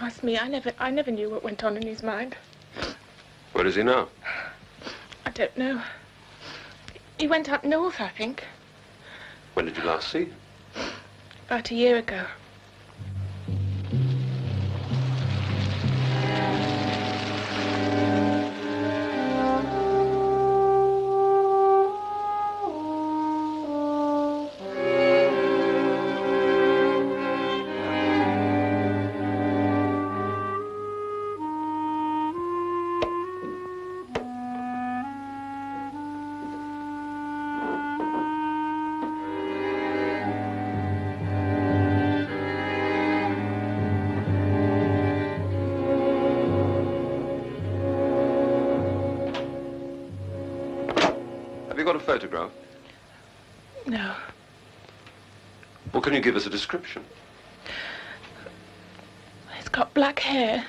Ask me. I never knew what went on in his mind. Where does he now? I don't know. He went up north, I think. When did you last see him? About a year ago. you got a photograph? No. Well, can you give us a description? It's got black hair.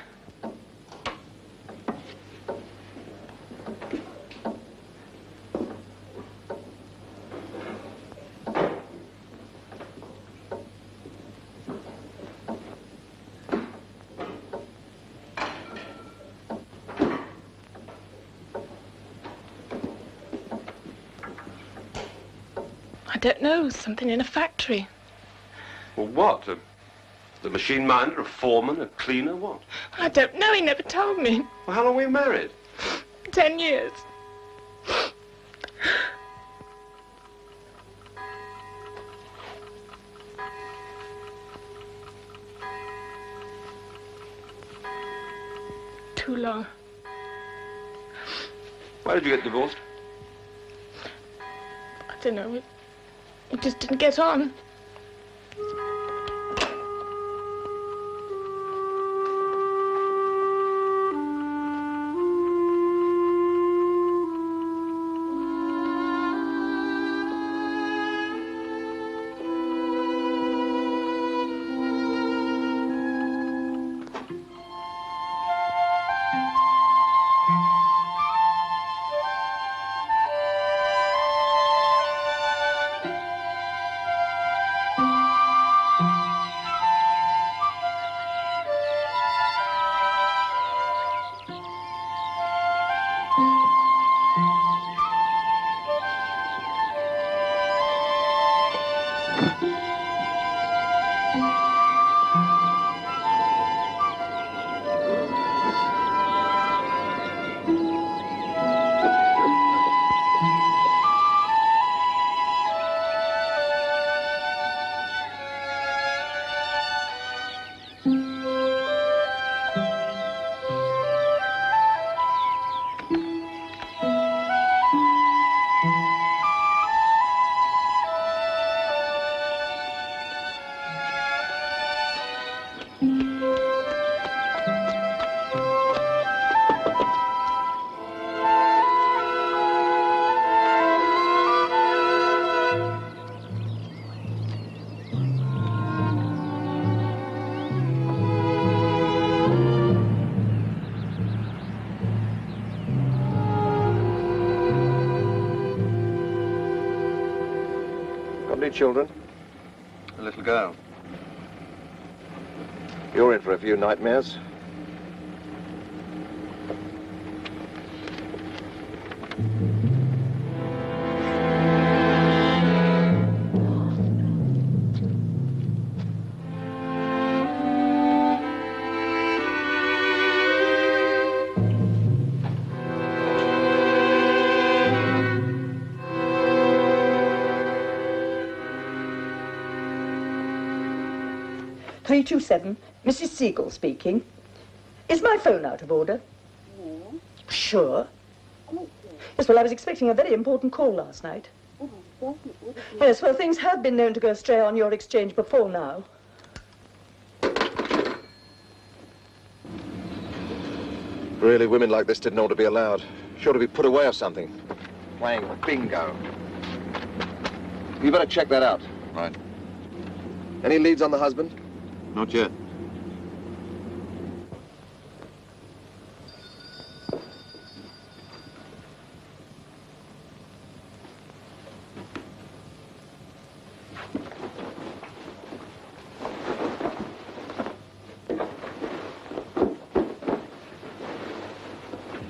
I don't know, something in a factory. Well, what? The machine minder, a foreman, a cleaner, what? I don't know, he never told me. Well, how long were you married? 10 years. Too long. Why did you get divorced? I don't know, we just didn't get on. Children? A little girl. You're in for a few nightmares. Mrs. Siegel speaking. Is my phone out of order? No. Sure? Yes, well, I was expecting a very important call last night. Yes, well, things have been known to go astray on your exchange before now. Really, women like this didn't ought to be allowed. Sure to be put away or something. Playing bingo. You better check that out. Right. Any leads on the husband? Not yet.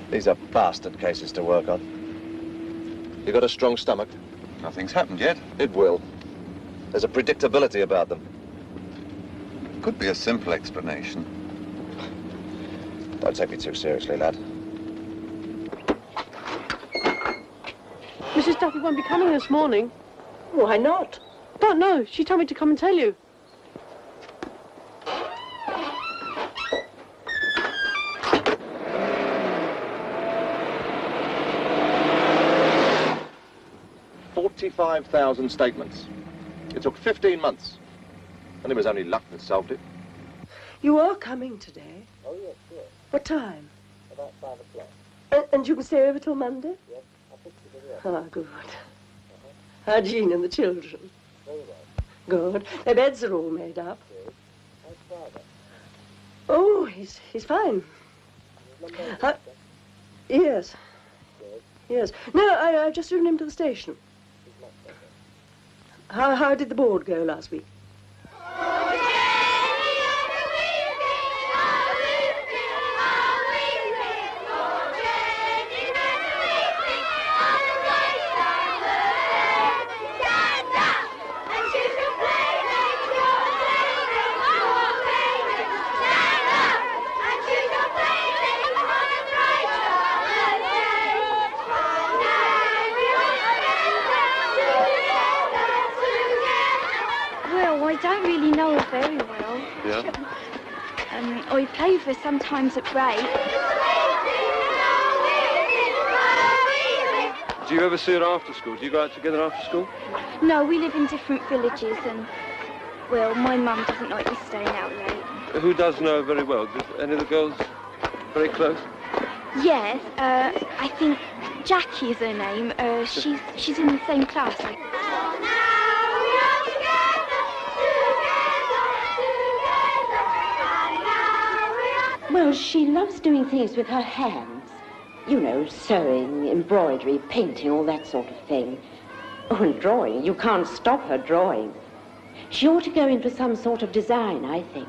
These are bastard cases to work on. You got a strong stomach? Nothing's happened yet. It will. There's a predictability about them. Could be a simple explanation. Don't take me too seriously, lad. Mrs. Duffy won't be coming this morning. Why not? Don't know. She told me to come and tell you. $45,000 statements. It took 15 months. And it was only luck that solved it. You are coming today? Oh, yes, sure. What time? About 5 o'clock. And you can stay over till Monday? Yes, I'll fix it Ah, good. How Jean and the children? Good. Their beds are all made up. Oh, he's fine. Yes. Yes. No, I've just driven him to the station. How did the board go last week? I don't really know her very well. Yeah? I play with her sometimes at break. Do you ever see her after school? Do you go out together after school? No, we live in different villages and, well, my mum doesn't like me staying out late. Who does know her very well? Do any of the girls very close? Yes, I think Jackie is her name. She's in the same class. Well, she loves doing things with her hands. You know, sewing, embroidery, painting, all that sort of thing. Oh, and drawing. You can't stop her drawing. She ought to go in for some sort of design, I think.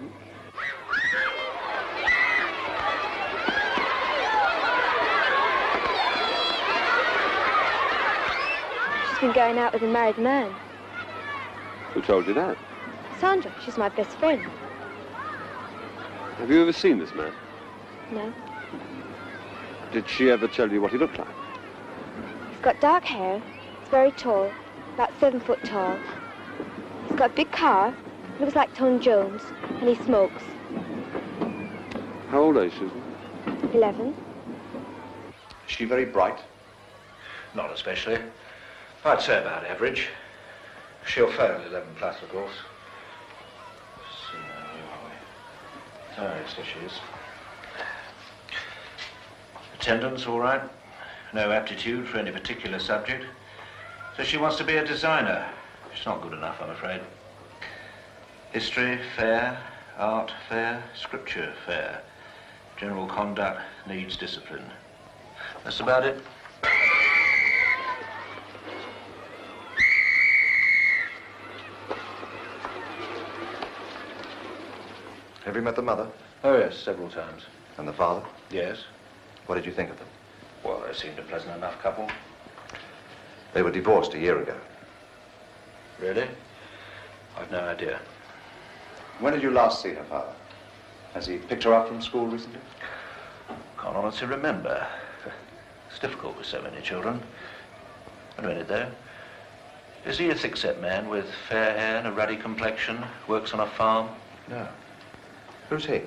She's been going out with a married man. Who told you that? Sandra, she's my best friend. Have you ever seen this man? No. Did she ever tell you what he looked like? He's got dark hair. He's very tall, about 7 foot tall. He's got a big car, looks like Tom Jones, and he smokes. How old are you, Susan? 11. Is she very bright? Not especially. I'd say about average. She'll fail 11 plus, of course. So, where are we? Oh, yes, there she is. Attendance, all right. No aptitude for any particular subject. So she wants to be a designer. She's not good enough, I'm afraid. History, fair. Art, fair. Scripture, fair. General conduct needs discipline. That's about it. Have you met the mother? Oh, yes, several times. And the father? Yes. What did you think of them? Well, they seemed a pleasant enough couple. They were divorced a year ago. Really? I've no idea. When did you last see her father? Has he picked her up from school recently? Can't honestly remember. It's difficult with so many children. Wait a minute, though. Is he a thick-set man with fair hair and a ruddy complexion, works on a farm? No. Who's he?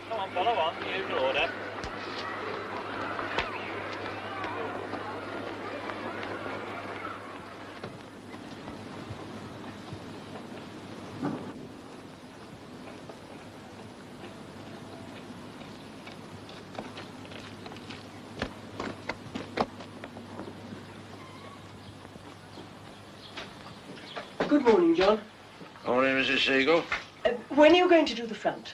Come on, follow on. New order. Good morning, John. Morning, Mrs. Siegel. When are you going to do the front?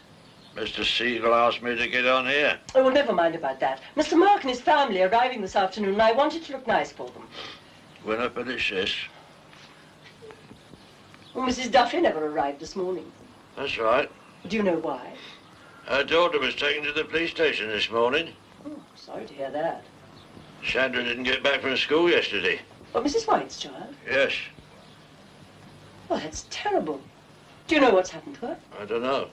Mr. Siegel asked me to get on here. Oh, well, never mind about that. Mr. Mark and his family are arriving this afternoon, and I wanted to look nice for them. When I finish this. Well, Mrs. Duffy never arrived this morning. That's right. Do you know why? Her daughter was taken to the police station this morning. Oh, sorry to hear that. Sandra didn't get back from school yesterday. Oh, Mrs. White's child? Yes. Well, that's terrible. Do you know what's happened to her? I don't know.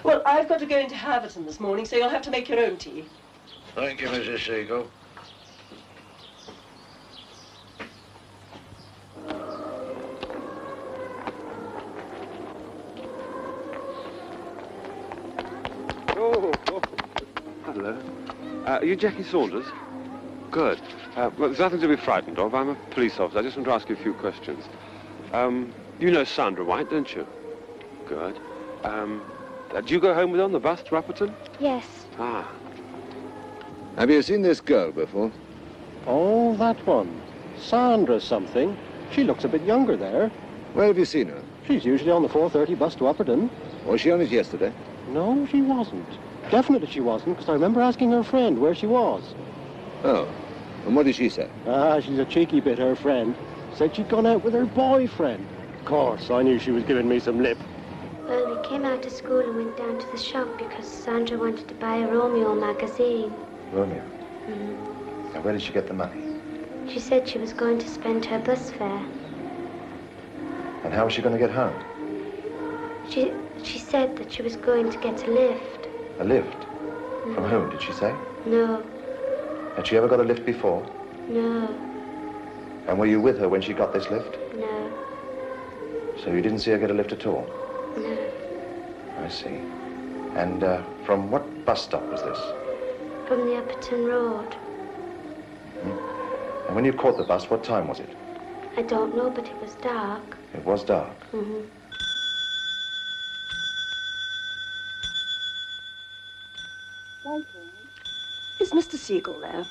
Well, I've got to go into Haverton this morning, so you'll have to make your own tea. Thank you, Mrs. Siegel. Oh. Hello. Are you Jackie Saunders? Good. Well, there's nothing to be frightened of. I'm a police officer. I just want to ask you a few questions. You know Sandra White, don't you? Good. Do you go home with her on the bus to Upperton? Yes. Ah. Have you seen this girl before? Oh, that one. Sandra something. She looks a bit younger there. Where have you seen her? She's usually on the 4:30 bus to Upperton. Was she on it yesterday? No, she wasn't. Definitely she wasn't, because I remember asking her friend where she was. Oh. And what did she say? Ah, she's a cheeky bit, her friend. Said she'd gone out with her boyfriend. Of course, I knew she was giving me some lip. Well, we came out of school and went down to the shop because Sandra wanted to buy a Romeo magazine. Romeo? Mm-hmm. And where did she get the money? She said she was going to spend her bus fare. And how was she going to get home? She said that she was going to get a lift. A lift? Mm-hmm. From whom, did she say? No. Had she ever got a lift before? No. And were you with her when she got this lift? No. So you didn't see her get a lift at all? No. I see. And from what bus stop was this? From the Upperton Road. And when you caught the bus, what time was it? I don't know, but it was dark. It was dark. Mm-hmm. Is Mr. Sewell there?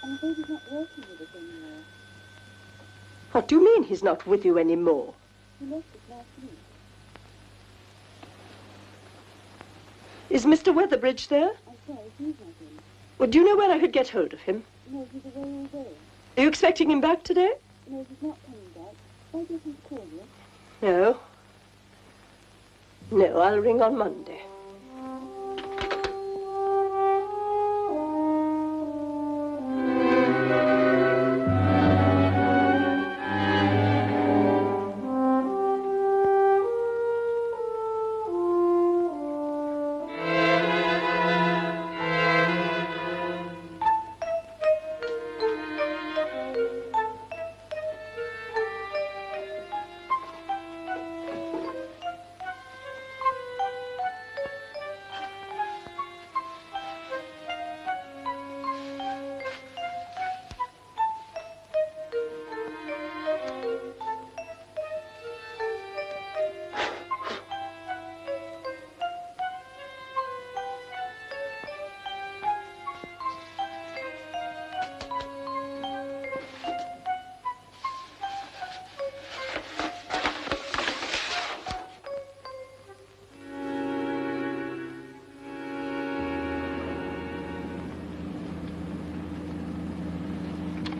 I'm afraid he's not working with us anymore. What do you mean he's not with you anymore? He left us last week. Is Mr. Weatherbridge there? I'm sorry, he's not in. Well, do you know where I could get hold of him? No, he's away all day. Are you expecting him back today? No, he's not coming back. Why doesn't he call you? No. No, I'll ring on Monday.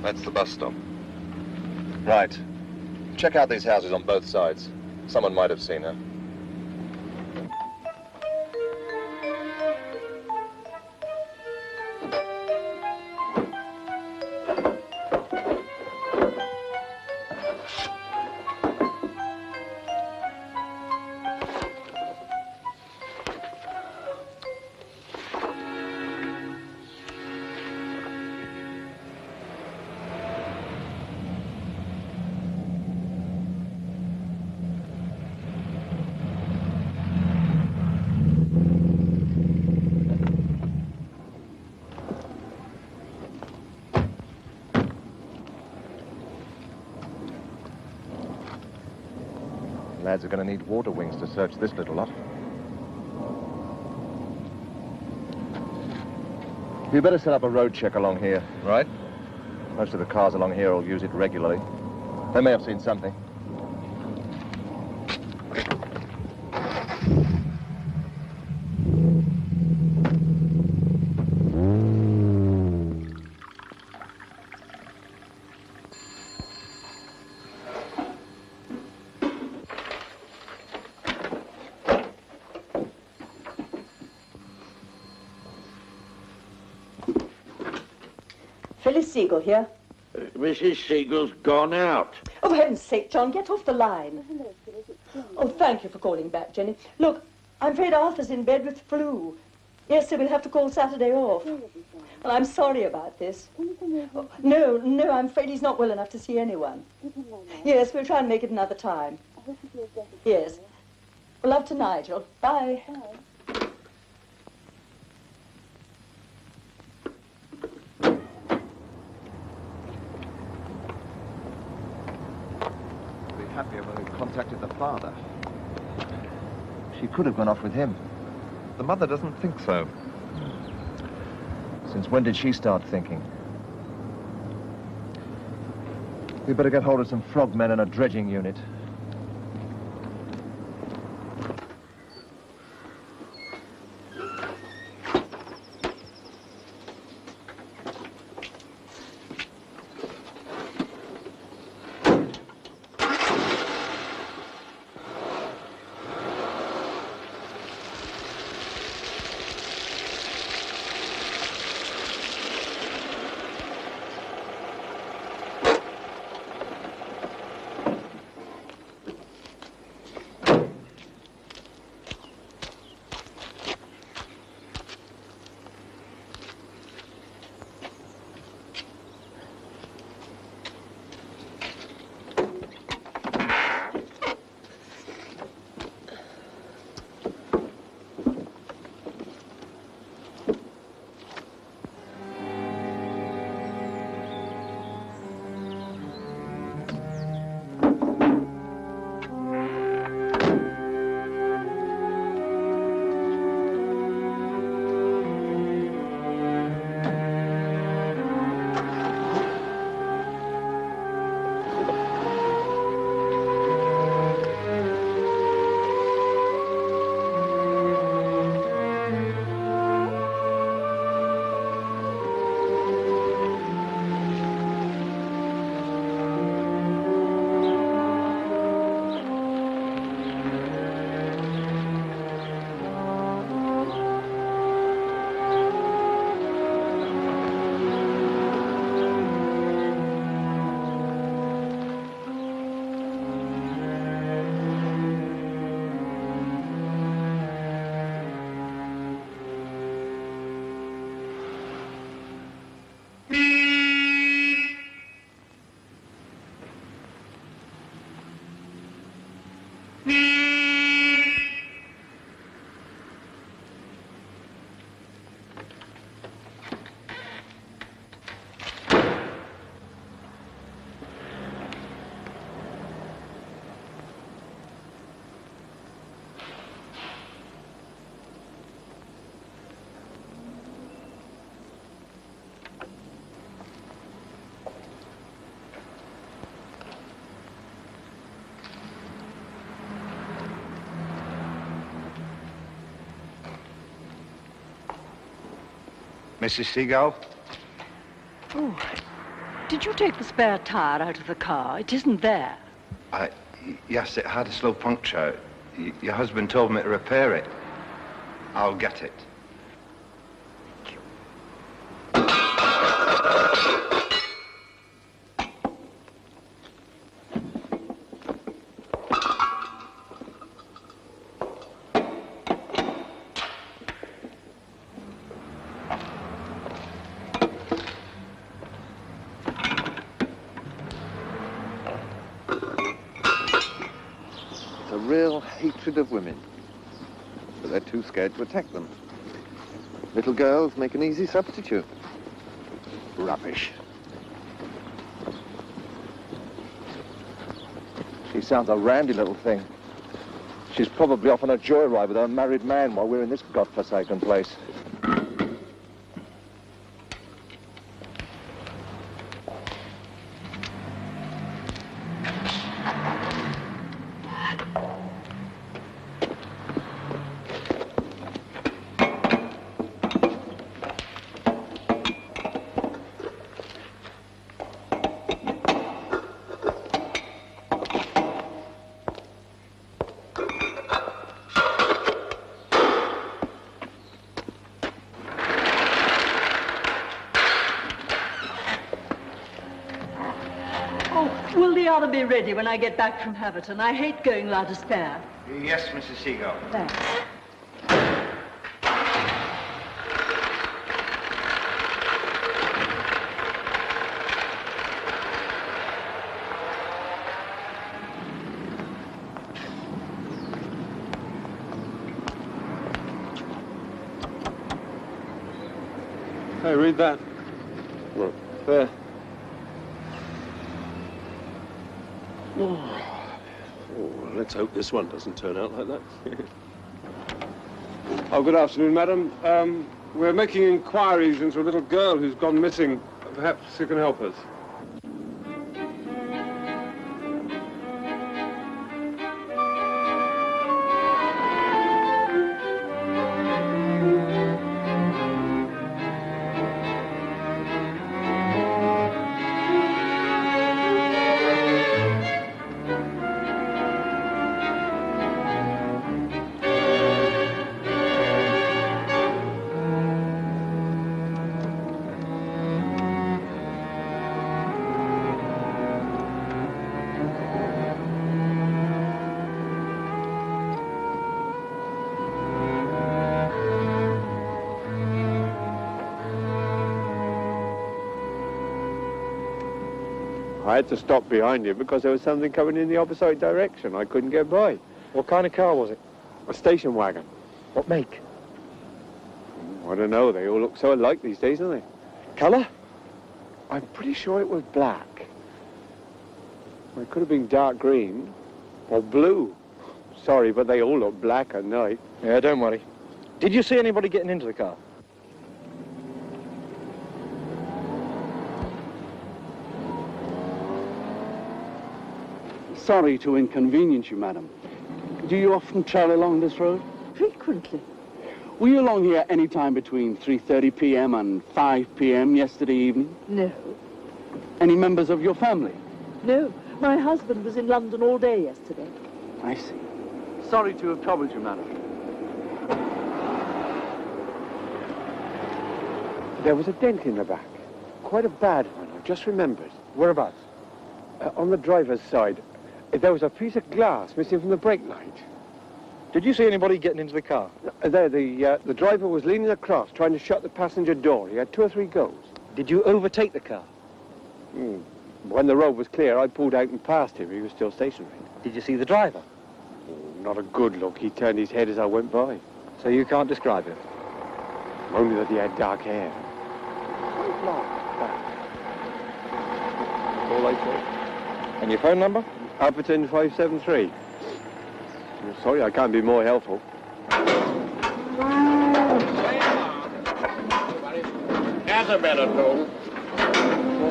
That's the bus stop. Right. Check out these houses on both sides. Someone might have seen her. Lads are going to need water wings to search this little lot. You better set up a road check along here, right? Most of the cars along here will use it regularly. They may have seen something. Phyllis Sewell here. Mrs. Siegel's gone out. Oh, for heaven's sake, John, get off the line. Oh, thank you for calling back, Jenny. Look, I'm afraid Arthur's in bed with flu. Yes, so we'll have to call Saturday off. Well, I'm sorry about this. Oh, no, I'm afraid he's not well enough to see anyone. Yes, we'll try and make it another time. Yes. Well, love to Nigel. Bye. Happier when we contacted the father. She could have gone off with him. The mother doesn't think so. Since when did she start thinking? We better get hold of some frogmen and a dredging unit. Mrs. Seagull? Oh, did you take the spare tire out of the car? It isn't there. Yes, it had a slow puncture. Your husband told me to repair it. I'll get it. Real hatred of women, but they're too scared to attack them. Little girls make an easy substitute. Rubbish. She sounds a randy little thing. She's probably off on a joyride with her married man while we're in this godforsaken place. Will the other be ready when I get back from Haverton? I hate going without a spare. Yes, Mrs. Seagull. Thanks. Hey, read that. Look, there. Oh, let's hope this one doesn't turn out like that. Oh, good afternoon, madam. We're making inquiries into a little girl who's gone missing. Perhaps you can help us. I had to stop behind you because there was something coming in the opposite direction. I couldn't get by. What kind of car was it? A station wagon. What make? I don't know. They all look so alike these days, don't they? Colour? I'm pretty sure it was black. Well, it could have been dark green or blue. Sorry, but they all look black at night. Yeah, don't worry. Did you see anybody getting into the car? Sorry to inconvenience you, madam. Do you often travel along this road? Frequently. Were you along here any time between 3:30 p.m. and 5 p.m. yesterday evening? No. Any members of your family? No. My husband was in London all day yesterday. I see. Sorry to have troubled you, madam. There was a dent in the back. Quite a bad one, I just remembered. Whereabouts? On the driver's side. There was a piece of glass missing from the brake light. Did you see anybody getting into the car? There, the driver was leaning across, trying to shut the passenger door. He had 2 or 3 goes. Did you overtake the car? When the road was clear, I pulled out and passed him. He was still stationary. Did you see the driver? Not a good look. He turned his head as I went by. So you can't describe him? Only that he had dark hair. Quite long back. That's all I saw. And your phone number? Upperton 573. I'm sorry, I can't be more helpful. That's a better tune.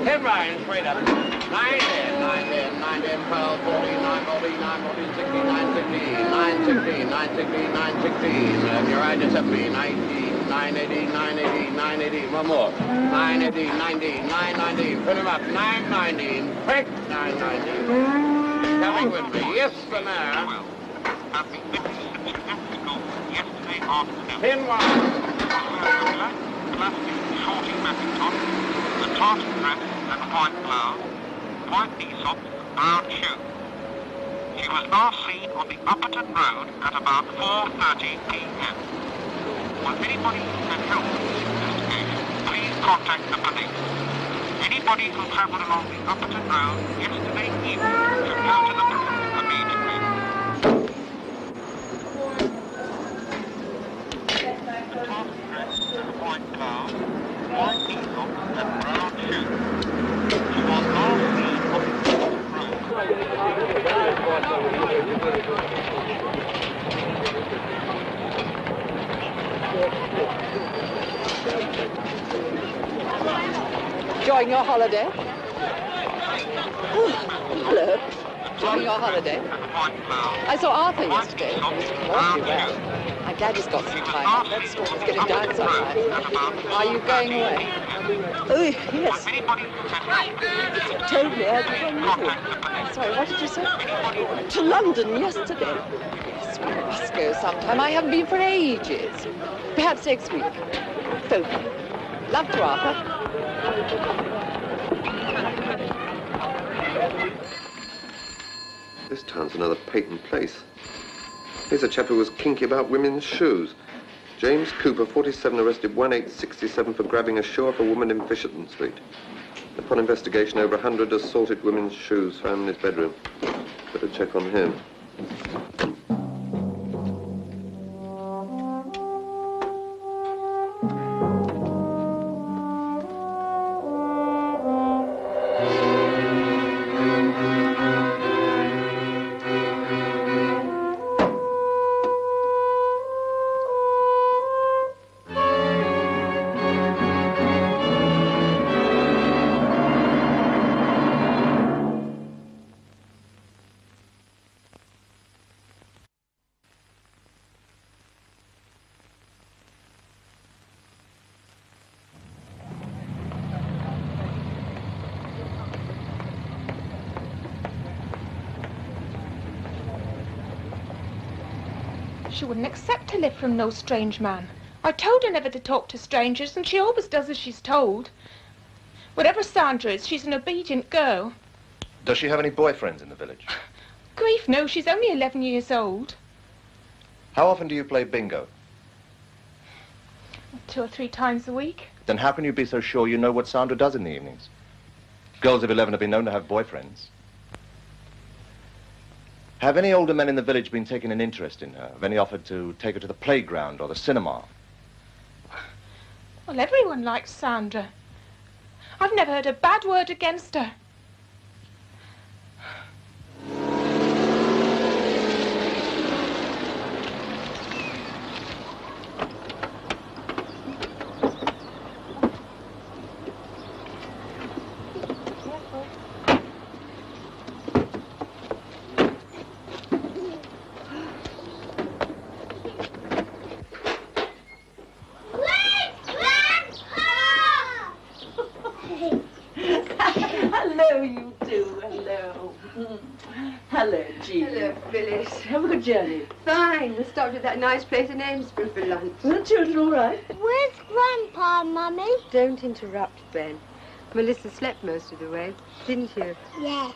10 Bryan, straight up. 9, 10, 9, 10, 9, 10, 12, 14, 9, 14, 9, 14, 16, 9, 16, 9, 16, 9, 16, 9, 16. You're right, it's 19, 9, 18, 9, 18, 9, 18. One more. 9, 18, 19, 9, 19. Put him up. 9, 19. Quick. 9, 19. Coming with me. Yes, the mayor. Pin 1. Plastic shorty Macintosh, the tartan dress and white blouse, white knee socks, brown shoes. She was last seen on the Upperton Road at about 4:30 p.m. Will anybody who can help with this investigation please contact the police? Anybody who travelled along the Upperton Road yesterday evening should go to the police immediately. White blouse, white knee socks and brown shoes. She was last seen on the Enjoying your holiday? Oh, hello. Enjoying your holiday? I saw Arthur yesterday. Awfully well. I'm glad he's got some time off. That storm is getting down sometime. Are you going away? Oh, yes. Told me I was. Sorry, what did you say? To London yesterday. Yes, we must go sometime. I haven't been for ages. Perhaps next week. Phone me. Love to Arthur. This town's another Peyton place. Here's a chap who was kinky about women's shoes. James Cooper, 47, arrested 1867 for grabbing a shoe off a woman in Fisherton Street. Upon investigation, over 100 assorted women's shoes found in his bedroom. Better check on him. She wouldn't accept to live from no strange man. I told her never to talk to strangers, and she always does as she's told. Whatever Sandra is, she's an obedient girl. Does she have any boyfriends in the village? Grief, no, she's only 11 years old. How often do you play bingo? 2 or 3 times a week. Then how can you be so sure you know what Sandra does in the evenings? Girls of 11 have been known to have boyfriends. Have any older men in the village been taking an interest in her? Have any offered to take her to the playground or the cinema? Well, everyone likes Sandra. I've never heard a bad word against her. Hello, you two. Hello. Hello, Jean. Hello, Phyllis. Have a good journey. Fine. We stopped at that nice place in Amesbury for lunch. Are the children all right? Where's Grandpa, Mummy? Don't interrupt, Ben. Melissa slept most of the way, didn't you? Yes.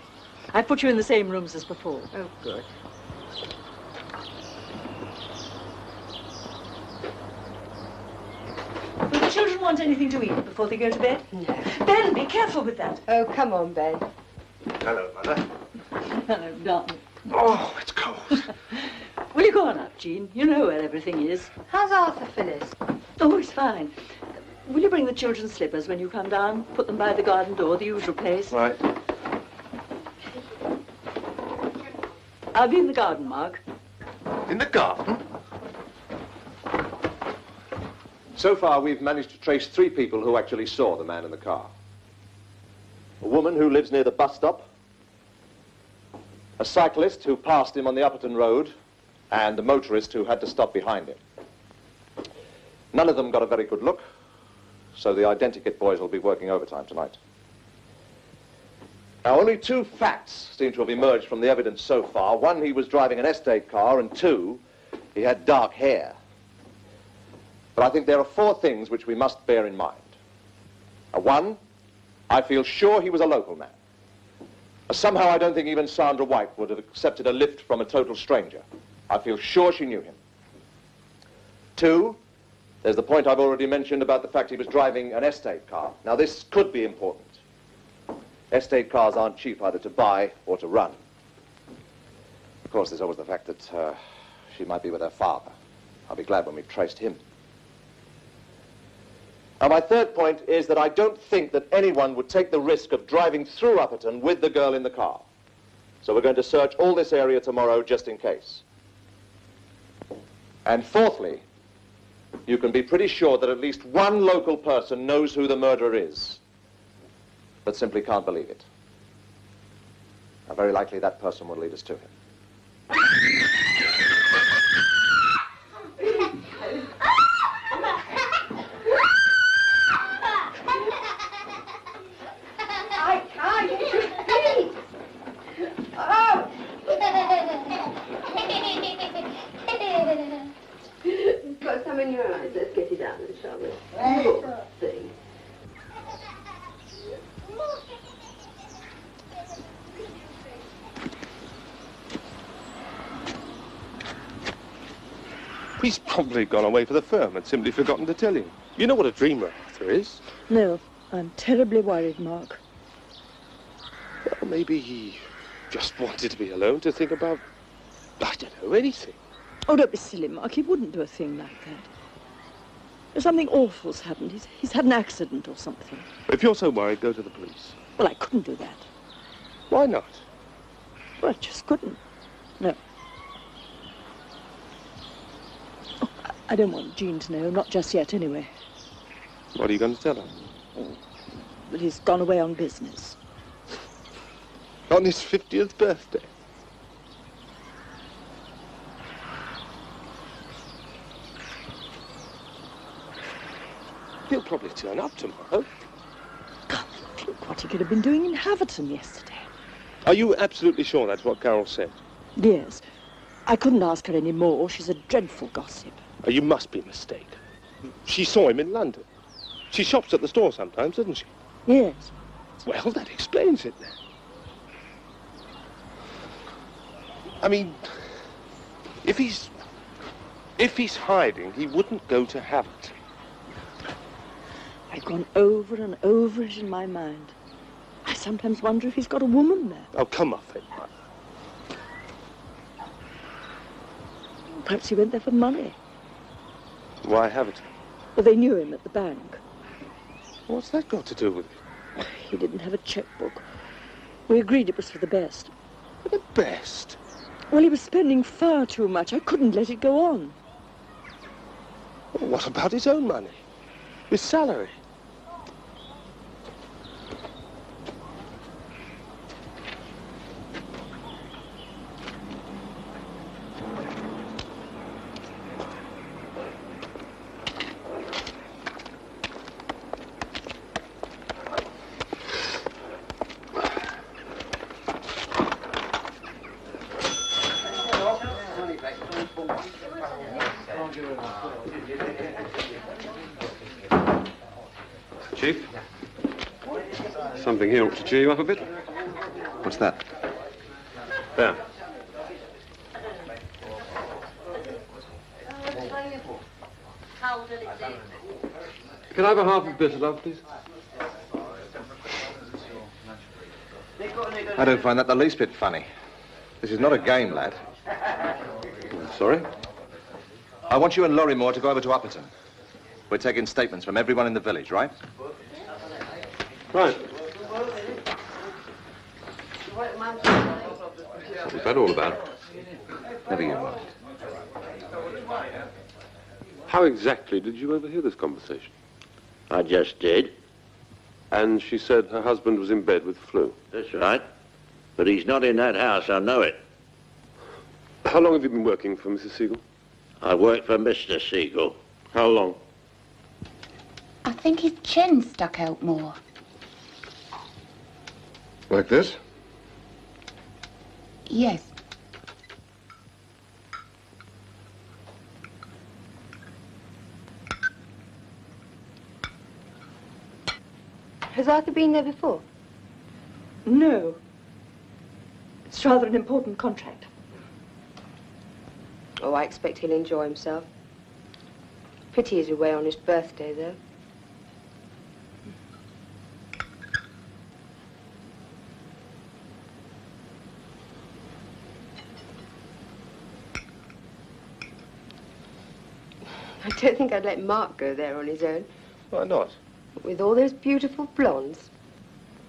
I put you in the same rooms as before. Oh, good. Will the children want anything to eat before they go to bed? No. Ben, be careful with that. Oh, come on, Ben. Hello, Mother. Hello, darling. Oh, it's cold. Will you go on up, Jean? You know where everything is. How's Arthur, Phyllis? Oh, he's fine. Will you bring the children's slippers when you come down? Put them by the garden door, the usual place. Right. I'll be in the garden, Mark. In the garden? So far, we've managed to trace 3 people who actually saw the man in the car. A woman who lives near the bus stop, a cyclist who passed him on the Upperton Road, and a motorist who had to stop behind him. None of them got a very good look, so the identikit boys will be working overtime tonight. Now, only 2 facts seem to have emerged from the evidence so far. 1, he was driving an estate car, and 2, he had dark hair. But I think there are 4 things which we must bear in mind. 1, I feel sure he was a local man. Somehow I don't think even Sandra White would have accepted a lift from a total stranger. I feel sure she knew him. 2, there's the point I've already mentioned about the fact he was driving an estate car. Now, this could be important. Estate cars aren't cheap either to buy or to run. Of course, there's always the fact that she might be with her father. I'll be glad when we've traced him. Now, my 3rd point is that I don't think that anyone would take the risk of driving through Upperton with the girl in the car. So we're going to search all this area tomorrow just in case. And 4thly, you can be pretty sure that at least 1 local person knows who the murderer is, but simply can't believe it. Now, very likely that person will lead us to him. I can't get your feet. Oh! You've got some in your eyes. Let's get it out then, shall we? Poor thing. He's probably gone away for the firm and simply forgotten to tell you. You know what a dreamer Arthur is. No, I'm terribly worried, Mark. Well, maybe he just wanted to be alone to think about, I don't know, anything. Oh, don't be silly, Mark. He wouldn't do a thing like that. Something awful's happened. He's had an accident or something. If you're so worried, go to the police. Well, I couldn't do that. Why not? Well, I just couldn't. No. Oh, I don't want Jean to know, not just yet, anyway. What are you going to tell her? That he's gone away on business. On his 50th birthday? He'll probably turn up tomorrow. God, think what he could have been doing in Haverton yesterday. Are you absolutely sure that's what Carol said? Yes. I couldn't ask her any more. She's a dreadful gossip. Oh, you must be mistaken. She saw him in London. She shops at the store sometimes, doesn't she? Yes. Well, that explains it then. I mean, if he's hiding, he wouldn't go to have it. I've gone over and over it in my mind. I sometimes wonder if he's got a woman there. Oh, come off it. Perhaps he went there for money. Why have it? Well, they knew him at the bank. What's that got to do with it? He didn't have a checkbook. We agreed it was for the best. For the best? Well, he was spending far too much. I couldn't let it go on. Well, what about his own money? His salary? Chief? Something here ought to cheer you up a bit. What's that? There. Can I have a half of bitter, love, please? I don't find that the least bit funny. This is not a game, lad. Sorry? I want you and Lorrimore to go over to Upperton. We're taking statements from everyone in the village, right? Right. What's that all about? Never you mind. How exactly did you overhear this conversation? I just did. And she said her husband was in bed with flu. That's right. But he's not in that house, I know it. How long have you been working for Mrs. Siegel? I work for Mr. Siegel. How long? I think his chin stuck out more. Like this? Yes. Has Arthur been there before? No. It's rather an important contract. Oh, I expect he'll enjoy himself. Pity he's away on his birthday, though. I don't think I'd let Mark go there on his own. Why not? With all those beautiful blondes.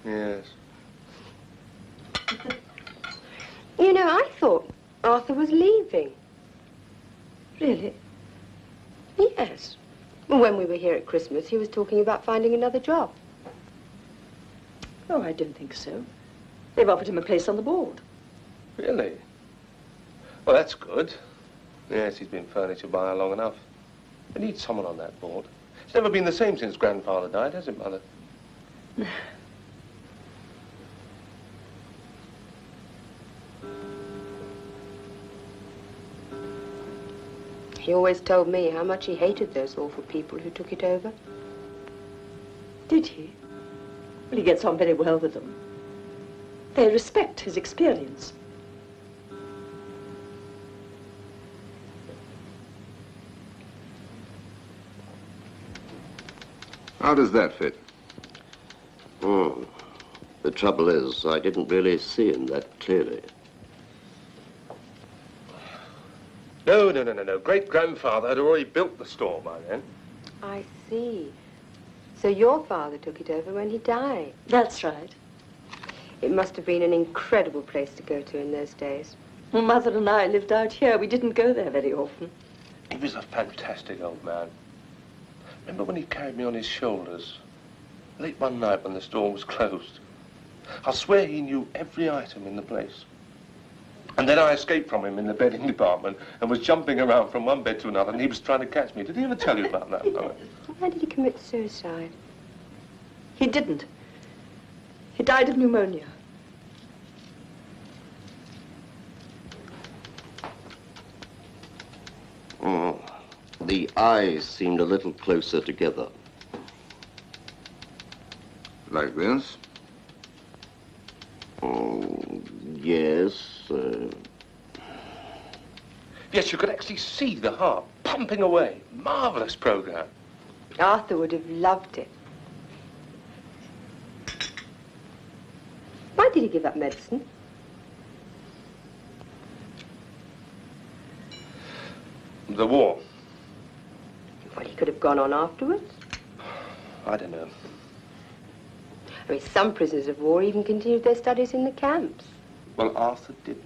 Yes. You know, I thought Arthur was leaving. Really? Yes. Well, when we were here at Christmas, he was talking about finding another job. Oh, I don't think so. They've offered him a place on the board. Really? Well, that's good. Yes, he's been furniture buyer long enough. They need someone on that board. It's never been the same since Grandfather died, has it, Mother? He always told me how much he hated those awful people who took it over. Did he? Well, he gets on very well with them. They respect his experience. How does that fit? Oh, the trouble is, I didn't really see him that clearly. No. Great-grandfather had already built the store by then. I see. So your father took it over when he died. That's right. It must have been an incredible place to go to in those days. Well, Mother and I lived out here. We didn't go there very often. He was a fantastic old man. Remember when he carried me on his shoulders? Late one night when the store was closed. I swear he knew every item in the place. And then I escaped from him in the bedding department and was jumping around from one bed to another, and he was trying to catch me. Did he ever tell you about that, Mother? Why did he commit suicide? He didn't. He died of pneumonia. Oh, the eyes seemed a little closer together. Like this? Oh, yes. Yes, you could actually see the heart pumping away. Marvellous program. Arthur would have loved it. Why did he give up medicine? The war. Well, he could have gone on afterwards. I don't know. I mean, some prisoners of war even continued their studies in the camps. Well, Arthur didn't.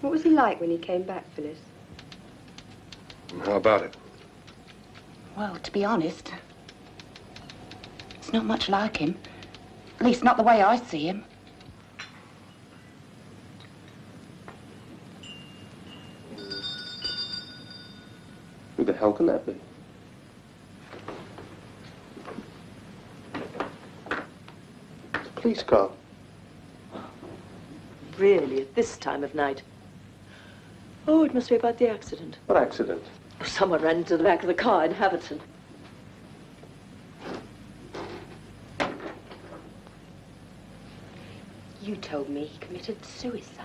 What was he like when he came back, Phyllis? How about it? Well, to be honest, it's not much like him. At least not the way I see him. Who the hell can that be? It's a police car. Really, at this time of night? Oh, it must be about the accident. What accident? Someone ran into the back of the car in Haverton. You told me he committed suicide.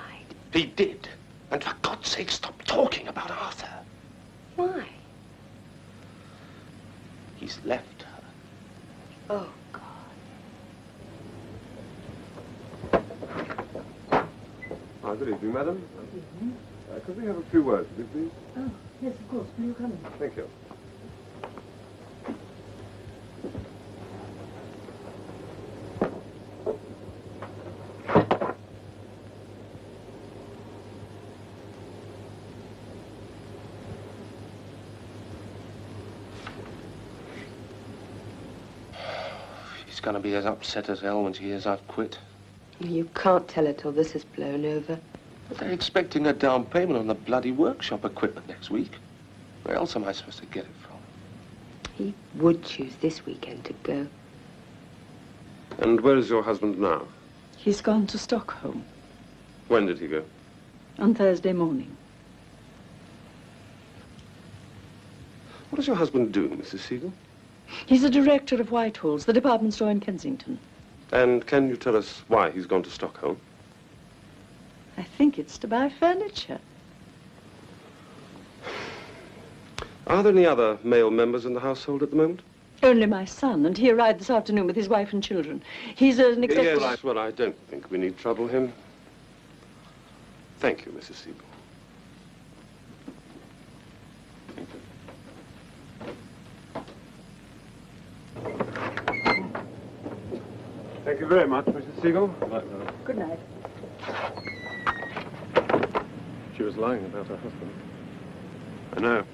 He did. And for God's sake, stop talking about Arthur. Why? He's left her. Oh, Good evening, madam. Could we have a few words with you, please? Oh, yes, of course. Will you come in? Thank you. She's going to be as upset as hell when she hears I've quit. You can't tell her till this is blown over. But they're expecting a down payment on the bloody workshop equipment next week. Where else am I supposed to get it from? He would choose this weekend to go. And where is your husband now? He's gone to Stockholm When did he go? on Thursday morning. What does your husband do, Mrs. Siegel? He's a director of Whitehall's, the department store in Kensington. And can you tell us why he's gone to Stockholm? I think it's to buy furniture. Are there any other male members in the household at the moment? Only my son, and he arrived this afternoon with his wife and children. He's an executive... Yes, well, I don't think we need trouble him. Thank you, Mrs. Siegel. Thank you very much, Mrs. Siegel. Good night. She was lying about her husband. I know.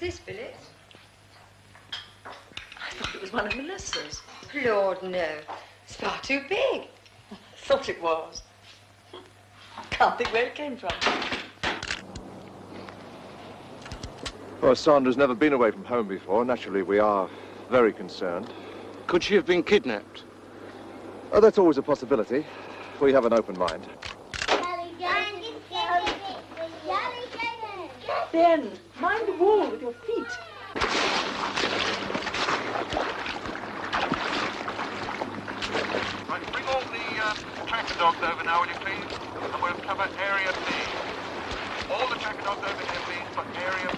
this, Phyllis? I thought it was one of Melissa's. Lord, no. It's far too big. Thought it was. Can't think where it came from. Well, Sandra's never been away from home before. Naturally, we are very concerned. Could she have been kidnapped? Oh, that's always a possibility. We have an open mind. Ben, mind the wall with your feet. Right, bring all the tracker dogs over now, will you please? And we'll cover Area B. All the tracker dogs over here, please, for Area B.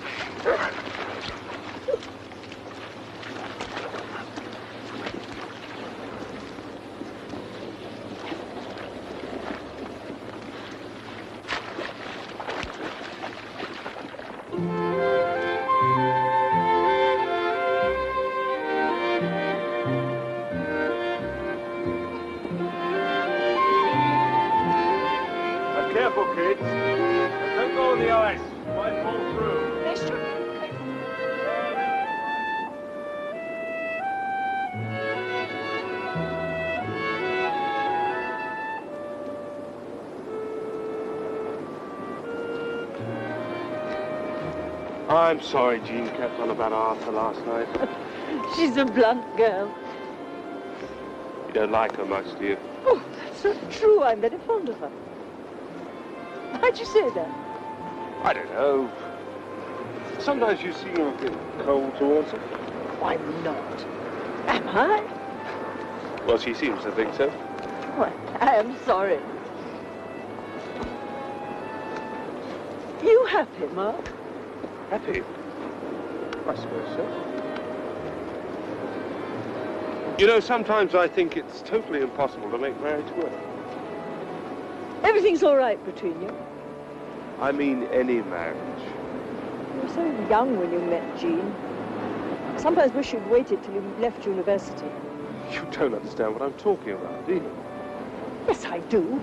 Careful, kids. Don't go on the ice. Might fall through. They should. I'm sorry Jean kept on about Arthur last night. She's a blunt girl. You don't like her much, do you? Oh, that's not true. I'm very fond of her. Why'd you say that? I don't know. Sometimes you seem a bit cold towards her. I'm not. Am I? Well, she seems to think so. Well, I am sorry. You happy, Mark? Happy? I suppose so. You know, sometimes I think it's totally impossible to make marriage work. Everything's all right between you. I mean any marriage. You were so young when you met Jean. I sometimes wish you'd waited till you left university. You don't understand what I'm talking about, do you? Yes, I do.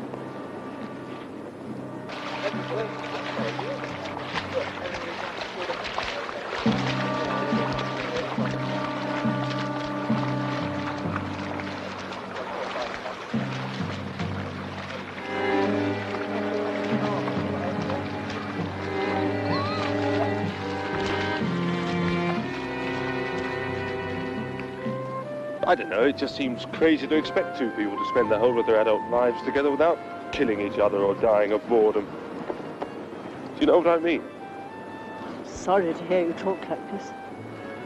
I don't know, it just seems crazy to expect two people to spend the whole of their adult lives together without killing each other or dying of boredom. Do you know what I mean? I'm sorry to hear you talk like this.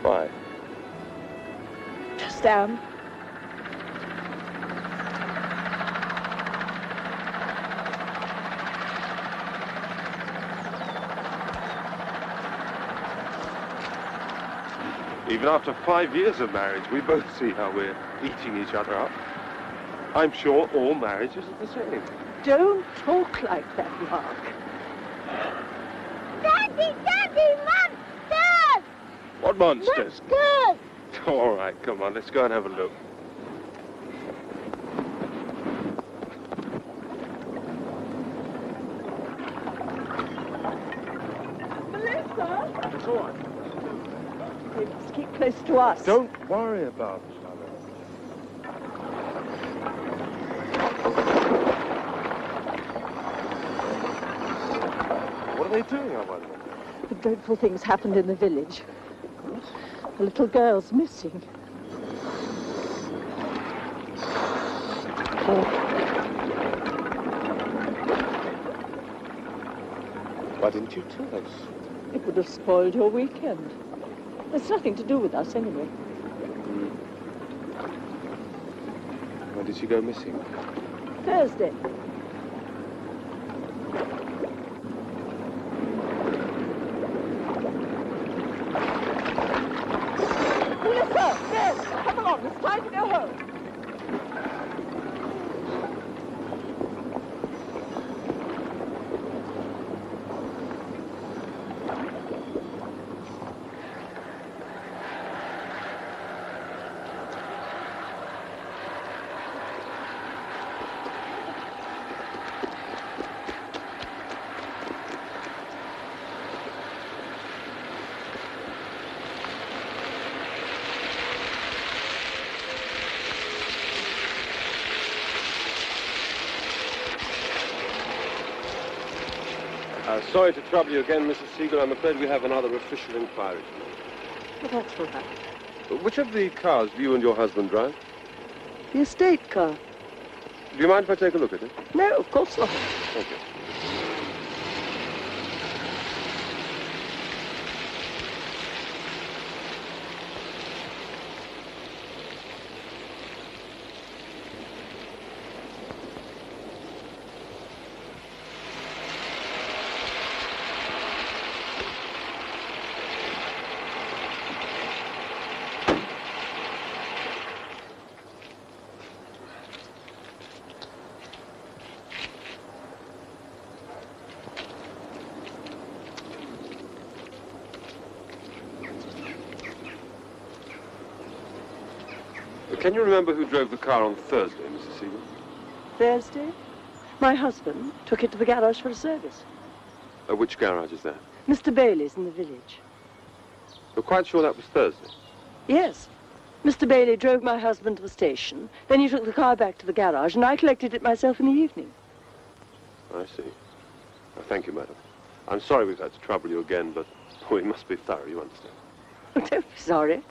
Why? Just am. Even after 5 years of marriage, we both see how we're eating each other up. I'm sure all marriages are the same. Don't talk like that, Mark. Daddy, Daddy, monsters! What monsters? Monsters! All right, come on, let's go and have a look. Melissa? It's all right. You must keep close to us. Don't worry about each other. What are they doing, I wonder? The dreadful things happened in the village. The little girl's missing. Why didn't you tell us? It would have spoiled your weekend. It's nothing to do with us, anyway. When did she go missing? Thursday. Melissa, Ben, come along. It's time to go home. Sorry to trouble you again, Mrs. Siegel. I'm afraid we have another official inquiry to make. Well, that's all right. Which of the cars do you and your husband drive? The estate car. Do you mind if I take a look at it? No, of course not. Thank you. Can you remember who drove the car on Thursday, Mrs. Siegel? Thursday? My husband took it to the garage for a service. Which garage is that? Mr. Bailey's in the village. You're quite sure that was Thursday? Yes. Mr. Bailey drove my husband to the station, then he took the car back to the garage, and I collected it myself in the evening. I see. Thank you, madam. I'm sorry we've had to trouble you again, but we must be thorough, you understand. Don't be sorry.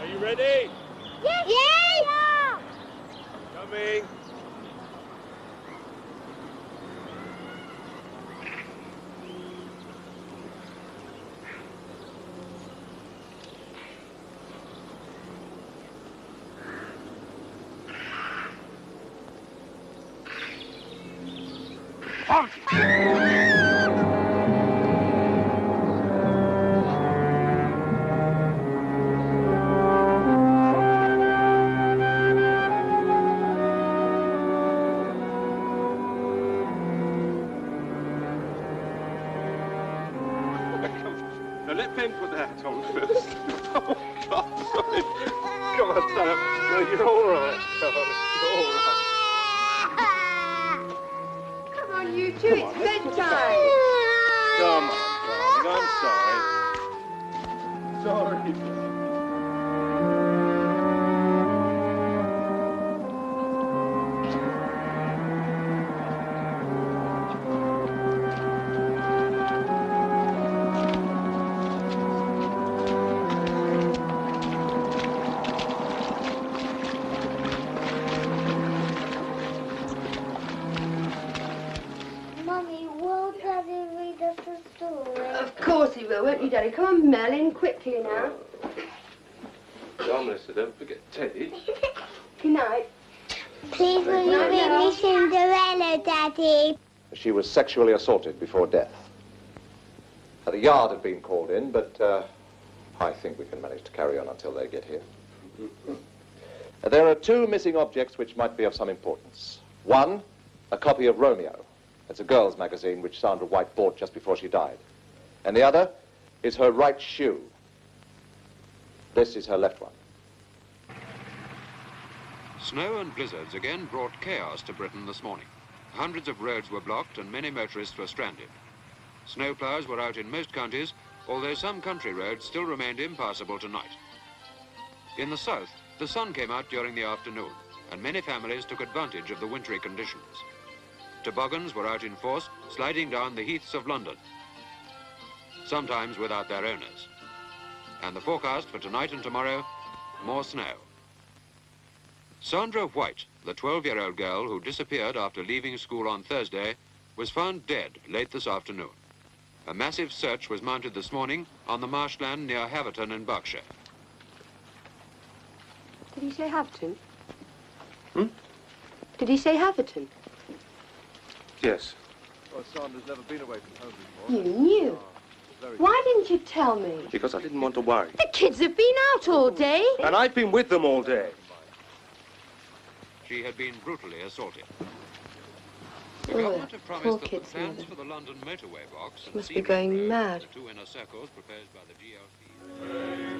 Are you ready? Yes! Yes! Coming. Now let Ben put the hat on first. Oh, God, sorry. Come on, Sam. No, you're all right, darling. You're all right. Come on, you two, it's bedtime. Come on, darling. I'm sorry. Sorry. Mummy, will Daddy read us a story? Of course he will, won't you, Daddy? Come on, Merlin, quickly now. John, Mister, don't forget Teddy. Good night. Please, will you read me Cinderella, Daddy? She was sexually assaulted before death. The yard had been called in, but I think we can manage to carry on until they get here. There are two missing objects which might be of some importance. One, a copy of Romeo. It's a girl's magazine which Sandra White bought just before she died. And the other is her right shoe. This is her left one. Snow and blizzards again brought chaos to Britain this morning. Hundreds of roads were blocked and many motorists were stranded. Snowplows were out in most counties, although some country roads still remained impassable tonight. In the south, the sun came out during the afternoon, and many families took advantage of the wintry conditions. Toboggans were out in force, sliding down the heaths of London, sometimes without their owners. And the forecast for tonight and tomorrow, more snow. Sandra White, the 12-year-old girl who disappeared after leaving school on Thursday, was found dead late this afternoon. A massive search was mounted this morning on the marshland near Haverton in Berkshire. Did he say Haverton? Did he say Haverton? Yes. Well, Sandra's never been away from home before. You knew. Why didn't you tell me? Because I didn't want to worry. The kids have been out all day. And I've been with them all day. She had been brutally assaulted. The Oh, government have poor promised that the kids, plans Mother. for the London motorway box and Must be Seaman going Road, mad. the two inner circles proposed by the GLP.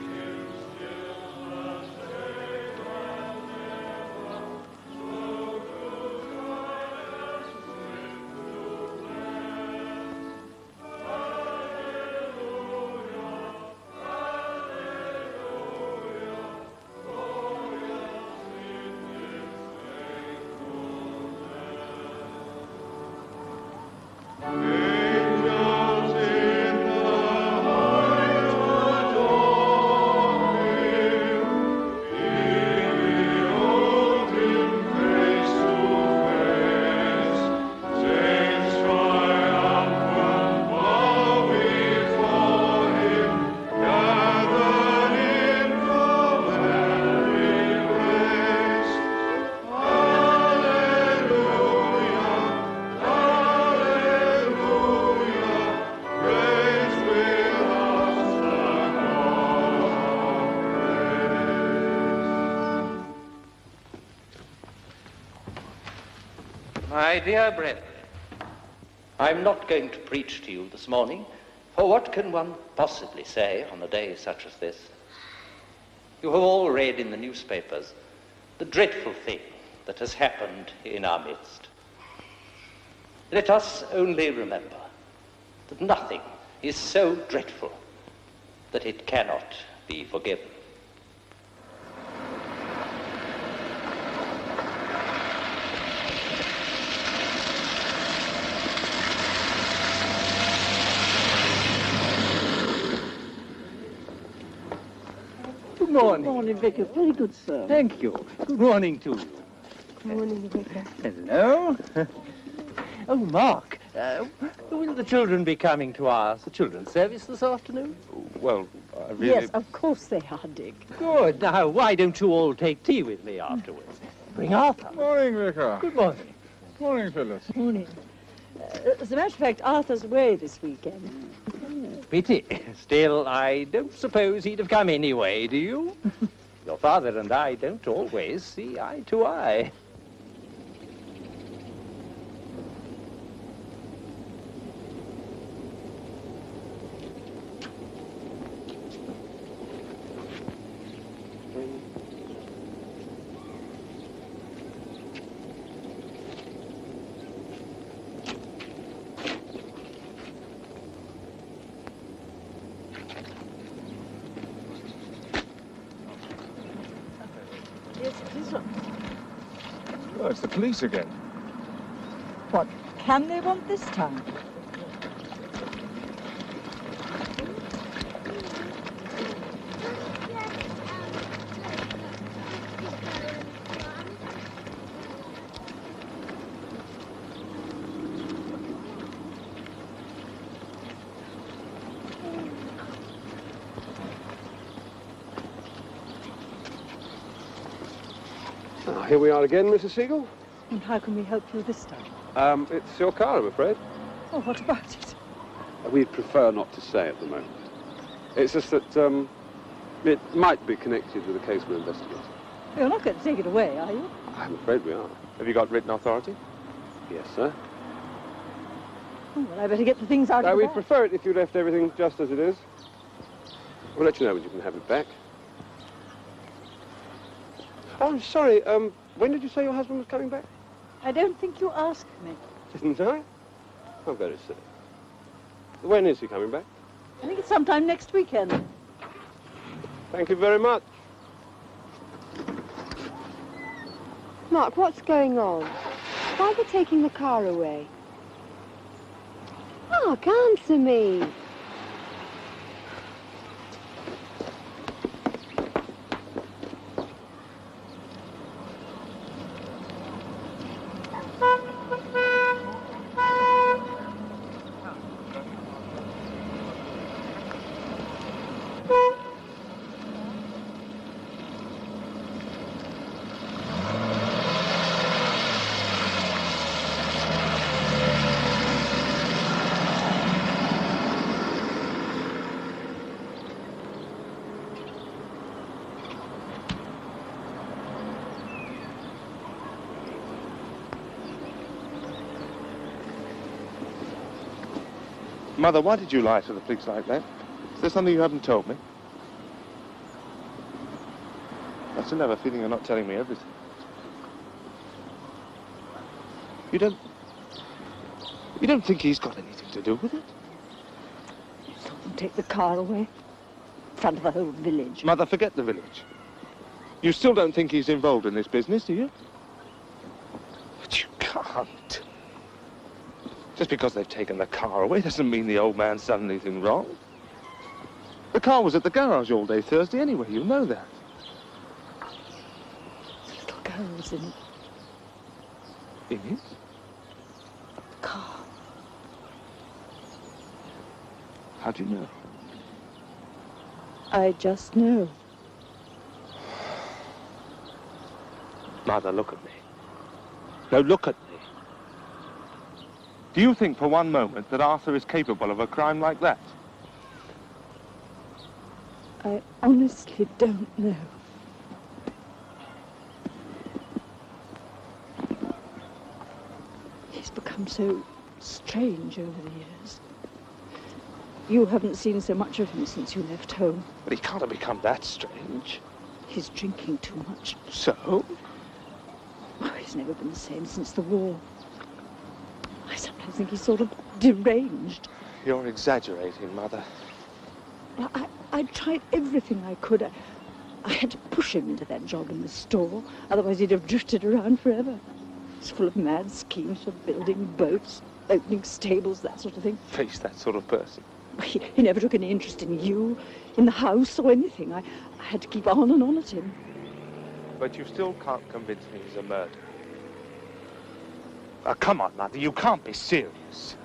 My dear brethren, I'm not going to preach to you this morning, for what can one possibly say on a day such as this? You have all read in the newspapers the dreadful thing that has happened in our midst. Let us only remember that nothing is so dreadful that it cannot be forgiven. Good morning. Good morning, Vicar. Very good, sir. Thank you. Good morning to you. Good morning, Vicar. Hello. Oh, Mark, will the children be coming to our children's service this afternoon? Well, I really... Yes, of course they are, Dick. Good. Now, why don't you all take tea with me afterwards? Bring Arthur. Morning, Vicar. Good morning. Morning, Phyllis. Morning. As a matter of fact, Arthur's away this weekend. Pity. Still, I don't suppose he'd have come anyway, do you? Your father and I don't always see eye to eye. Yes, it is. Oh, it's the police again. What can they want this time? Here we are again, Mrs. Siegel. And how can we help you this time? It's your car, I'm afraid. Oh, what about it? We'd prefer not to say at the moment. It's just that it might be connected with a case we're investigating. You're not going to take it away, are you? I'm afraid we are. Have you got written authority? Yes, sir. Oh, well, I better get the things out of the We'd bag. prefer it if you left everything just as it is. We'll let you know when you can have it back. Oh, I'm sorry. When did you say your husband was coming back? I don't think you asked me. Didn't I? Oh, very silly. When is he coming back? I think it's sometime next weekend. Thank you very much. Mark, what's going on? Why are they taking the car away? Mark, answer me. Mother, why did you lie to the police like that? Is there something you haven't told me? I still have a feeling you're not telling me everything. You don't think he's got anything to do with it? Saw them take the car away. In front of the whole village. Mother, forget the village. You still don't think he's involved in this business, do you? But you can't. Just because they've taken the car away doesn't mean the old man's done anything wrong. The car was at the garage all day Thursday anyway, you know that. The little girl was in it. In it? The car. How do you know? I just know. Mother, look at me. No, look at me. Do you think for one moment that Arthur is capable of a crime like that? I honestly don't know. He's become so strange over the years. You haven't seen so much of him since you left home. But he can't have become that strange. He's drinking too much. So? Oh, he's never been the same since the war. I sometimes think he's sort of deranged. You're exaggerating, Mother. I tried everything I could. I had to push him into that job in the store. Otherwise he'd have drifted around forever. He's full of mad schemes for building boats, opening stables, that sort of thing. Face that sort of person. He never took any interest in you, in the house, or anything. I had to keep on and on at him. But you still can't convince me he's a murderer. Come on, Mother, you can't be serious.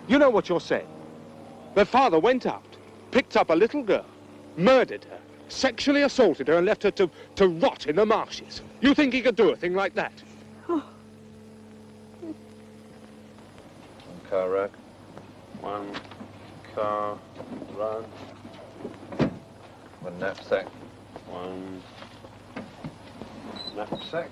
You know what you're saying. Their father went out, picked up a little girl, murdered her, sexually assaulted her and left her to rot in the marshes. You think he could do a thing like that? One car rack. One car rug. One knapsack. One knapsack.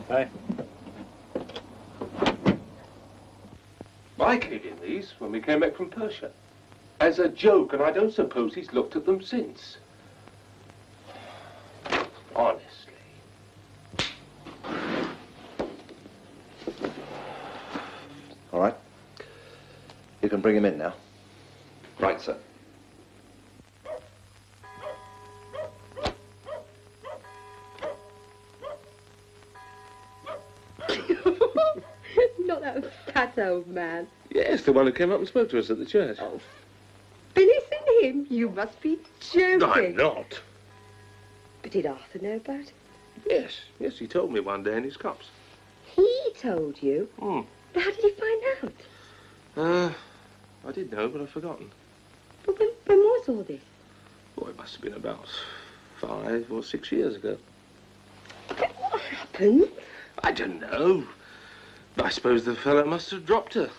Hey. I gave him these when we came back from Persia. As a joke, and I don't suppose he's looked at them since. Honestly. All right. You can bring him in now. Right, sir. Not that fat old man. Yes, the one who came up and spoke to us at the church. Oh, Billy's in him. You must be joking. No, I'm not. But did Arthur know about it? Yes, he told me one day in his cups. He told you? Hmm. But how did he find out? I did know, but I've forgotten. But when was all this? Oh, it must have been about 5 or 6 years ago. But what happened? I don't know. I suppose the fellow must have dropped her.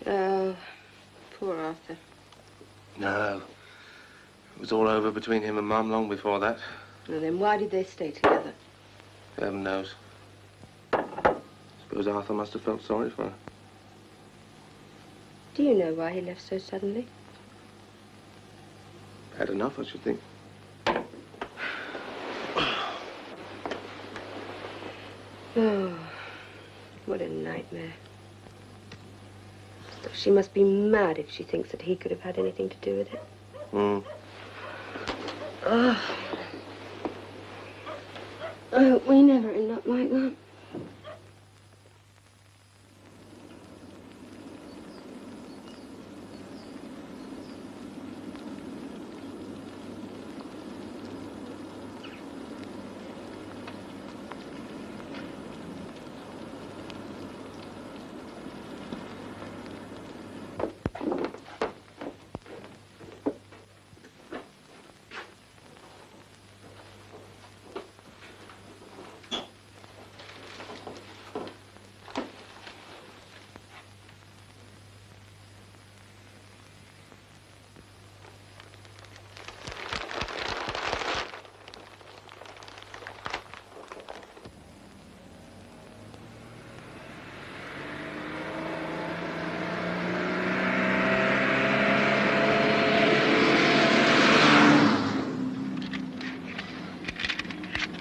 Oh, poor Arthur. No. It was all over between him and Mum long before that. Well, then why did they stay together? Heaven knows. Suppose Arthur must have felt sorry for her. Do you know why he left so suddenly? Had enough, I should think. Oh, what a nightmare. So she must be mad if she thinks that he could have had anything to do with it. Hmm. Oh. I hope we never end up like that.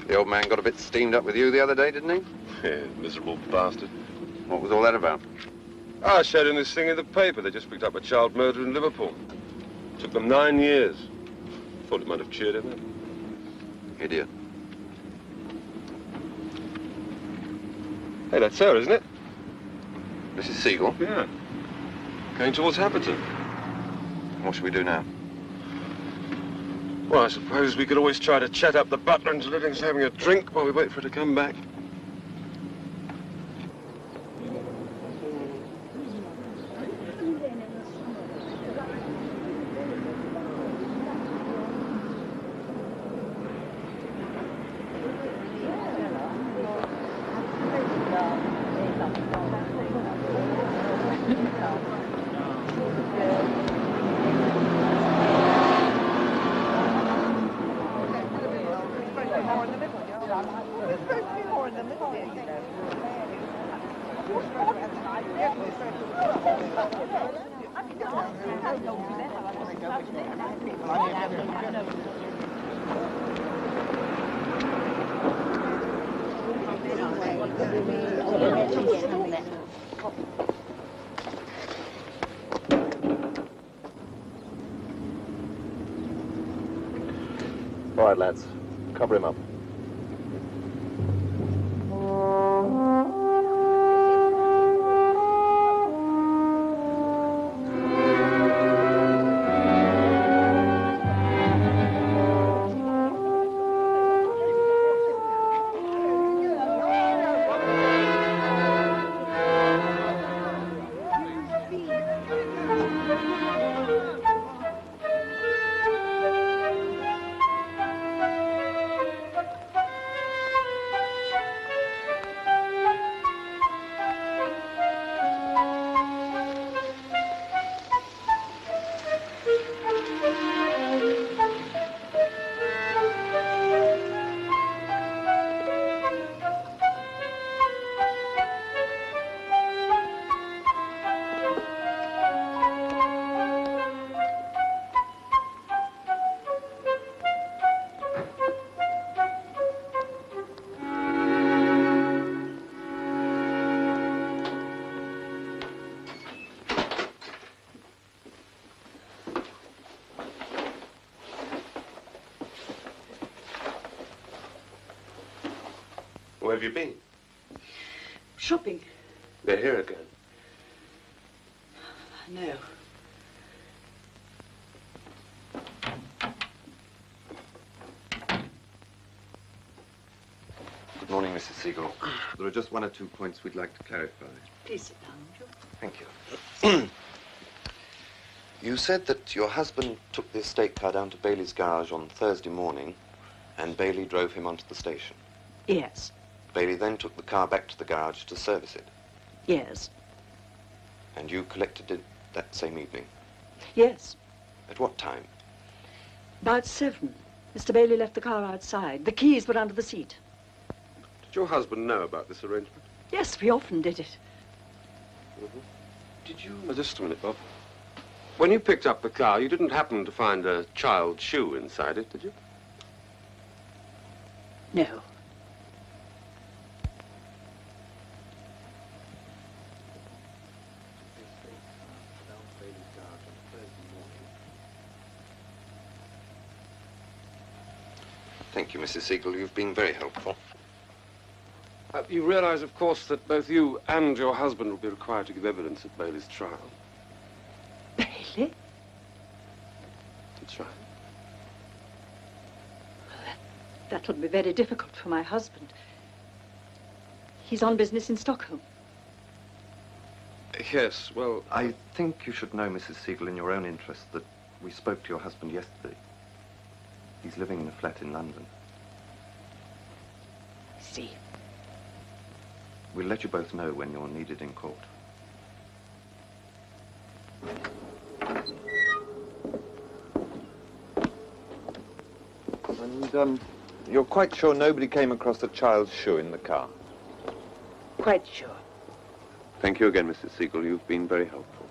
The old man got a bit steamed up with you the other day, didn't he? Yeah, miserable bastard. What was all that about? I showed him this thing in the paper. They just picked up a child murderer in Liverpool. Took them 9 years. Thought it might have cheered him up. Idiot. Hey, that's her, isn't it? Mrs. Siegel? Yeah. Going towards Happerton. What should we do now? Well, I suppose we could always try to chat up the butler into letting us having a drink while we wait for her to come back. All right, lads. Cover him up. Where have you been? Shopping. They're here again. No. Good morning, Mrs. Siegel. There are just one or two points we'd like to clarify. Please sit down, would you? Thank you. You said that your husband took the estate car down to Bailey's garage on Thursday morning, and Bailey drove him onto the station. Yes. Bailey then took the car back to the garage to service it. Yes. And you collected it that same evening? Yes. At what time? About 7. Mr. Bailey left the car outside. The keys were under the seat. Did your husband know about this arrangement? Yes, we often did it. Did you... just a minute, Bob. When you picked up the car, you didn't happen to find a child's shoe inside it, did you? No. Thank you, Mrs. Siegel. You've been very helpful. You realize, of course, that both you and your husband will be required to give evidence at Bailey's trial. Bailey? That's right. That'll be very difficult for my husband. He's on business in Stockholm. Yes, well... I think you should know, Mrs. Siegel, in your own interest, that we spoke to your husband yesterday. He's living in a flat in London. See. We'll let you both know when you're needed in court. And, you're quite sure nobody came across the child's shoe in the car? Quite sure. Thank you again, Mrs. Siegel. You've been very helpful.